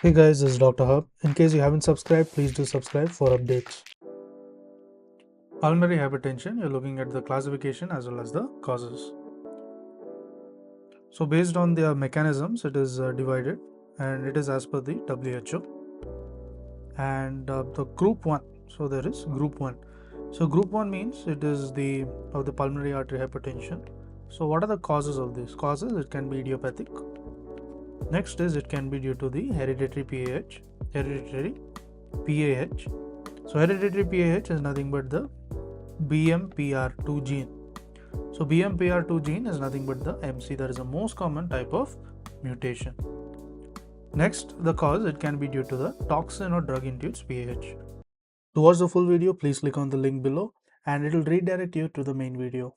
Hey guys, this is Dr. Hub. In case you haven't subscribed, please do subscribe for updates. Pulmonary hypertension, you're looking at the classification as well as the causes. So based on their mechanisms, it is divided and it is as per the WHO. And the group 1, so there is group 1. So group 1 means it is the pulmonary artery hypertension. So what are the causes of this? Causes, it can be idiopathic. Next is it can be due to the hereditary PAH. So hereditary PAH is nothing but the BMPR2 gene. So BMPR2 gene is nothing but the MC, that is the most common type of mutation. Next, the cause, it can be due to the toxin or drug induced PAH. To watch the full video, please click on the link below and it will redirect you to the main video.